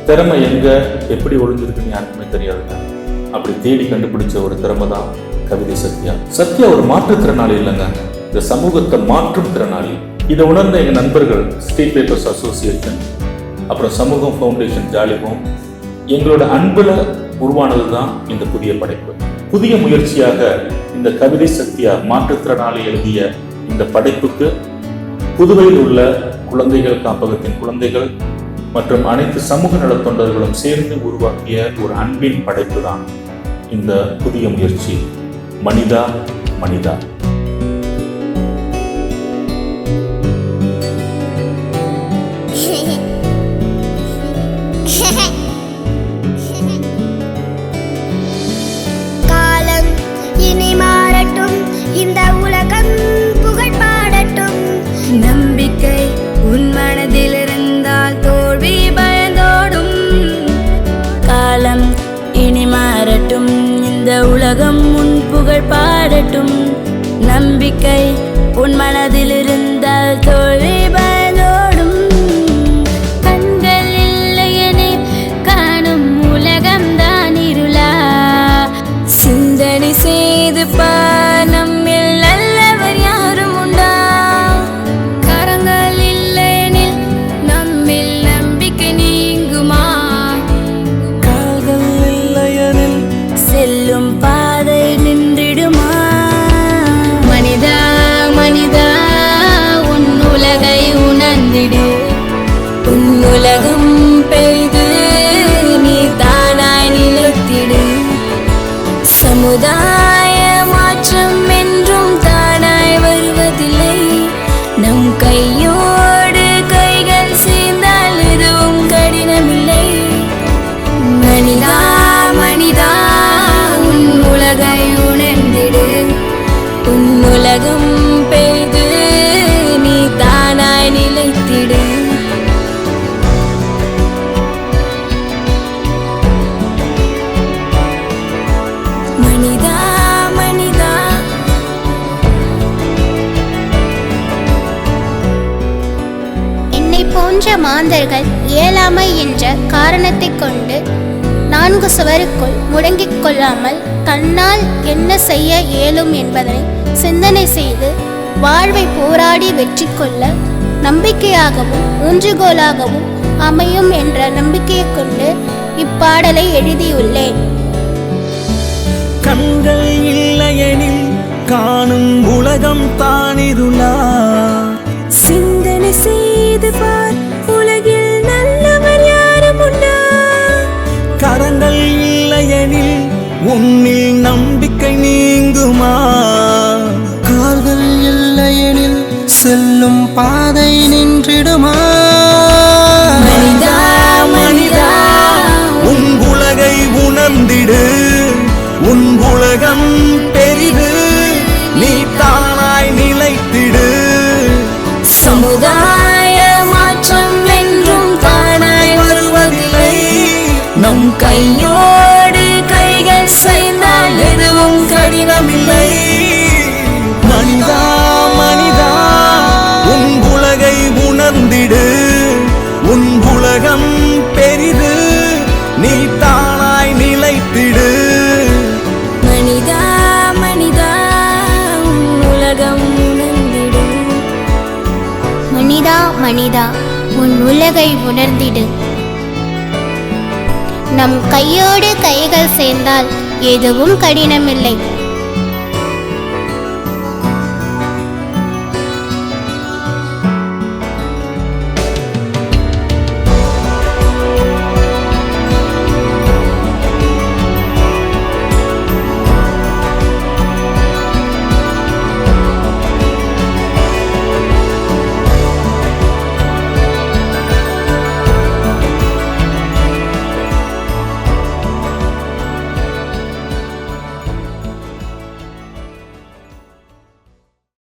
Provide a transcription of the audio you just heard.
திறமை எங்க எப்படி ஒளிஞ்சிருக்குன்னு யாருக்குமே தெரியாதுங்க. அப்படி தேடி கண்டுபிடிச்ச ஒரு திறமை தான் கவிதை சத்யா. சத்யா ஒரு மாற்றுத்திறனாளி இல்லைங்க, இந்த சமூகத்தை மாற்றும் திறனாளி. இதை உணர்ந்த எங்க நண்பர்கள் ஸ்ட்ரீட் பேப்பர்ஸ் அசோசியேஷன், அப்புறம் சமூகம் ஃபவுண்டேஷன் ஜாலிபோம், எங்களோட அன்புல உருவானது தான் இந்த புதிய படைப்பு. புதிய முயற்சியாக இந்த கவிதை சத்யா மாற்றுத்திறனாளி எழுதிய இந்த படைப்புக்கு புதுவையில் உள்ள குழந்தைகள் காப்பகத்தின் குழந்தைகள் மற்றும் அனைத்து சமூக நல தொண்டர்களும் சேர்ந்து உருவாக்கிய ஒரு அன்பின் படைப்பு தான் இந்த புதிய முயற்சி மனிதா மனிதா. காலம் இனி மாறட்டும், இந்த உலகம் புகழ் பாடட்டும். நம்பிக்கை உன் மனதில் இருந்தால் தோல்வி பயந்தோடும். காலம் இனி மாறட்டும், இந்த உலகம் உன் புகழ் பாடட்டும். நம்பிக்கை உன் மனதில் இருந்தால் தோல்வி பயந்தோடும். கண்கள் இல்லையெனே காணும் உலகம்தான் இருளா. சிந்தனை செய்து பார், நம்மில் நல்லவர் யாரும் உண்டா? கரங்கள் இல்லையெனில் நம்மில் நம்பிக்கை நீங்குமா? கால்கள் இல்லையெனில் செல்லும் பாதை நின்றிடுமா? மனிதா மனிதா, உன் உலகை உணர்ந்திடு. உன் உலகம் பெய்து நீ தானாய் நிலைத்திடு. சமுதாய மாற்றம் என்றும் தானாய் வருவதில்லை. நம் கையோடு கைகள் சேர்ந்தால் எதுவும் கடினமில்லை. மனிதா மனிதா, உன் உலகை உணர்ந்திடு. உன் உலகம் பெய்து நீ தானாய் நிலைத்திடு. மனிதா மனிதா, என்னை போன்ற மாந்தர்கள் இயலாமை என்ற காரணத்தை கொண்டு 4 சுவருக்குள் முடங்கிக் கொள்ளாமல் தன்னால் என்ன செய்ய இயலும் என்பதனை சிந்தனை செய்து வாழ்வை போராடி வெற்றி கொள்ள நம்பிக்கையாகவும் ஊன்றுகோலாகவும் அமையும் என்ற நம்பிக்கையை கொண்டு இப்பாடலை எழுதியுள்ளேன். கண்கள் இல்லையெனில் காணும் உலகம் தானிருளா. சிந்தனை செய்து பார், உலகில் நல்லவர் யாரும் உண்டா? கரங்கள் இல்லையெனில் உன்னில் நம்பிக்கை நீங்குமா? கால்கள் இல்லையெனில் செல்லும் பாதை நின்றிடுமா? மனிதா மனிதா, உன் உலகை உணர்ந்திடு. உன் உலகம் பெரிது, நீ தானாய் நிலைத்திடு. சமுதாய மாற்றம் என்றும் தானாய் வருவதில்லை. நம் கையோடு கைகள் சேர்ந்தால் எதுவும் கடினமில்லை. மனிதா மனிதா, உன் உலகை உணர்ந்திடு. உன் உலகம் பெரிது, நீ தானாய் நிலைத்திடு. மனிதா மனிதா, உன் உலகம் உணர்ந்திடு. மனிதா மனிதா, உன் உலகை உணர்ந்திடு. நம் கையோடு கைகள் சேர்ந்தால் எதுவும் கடினமில்லை.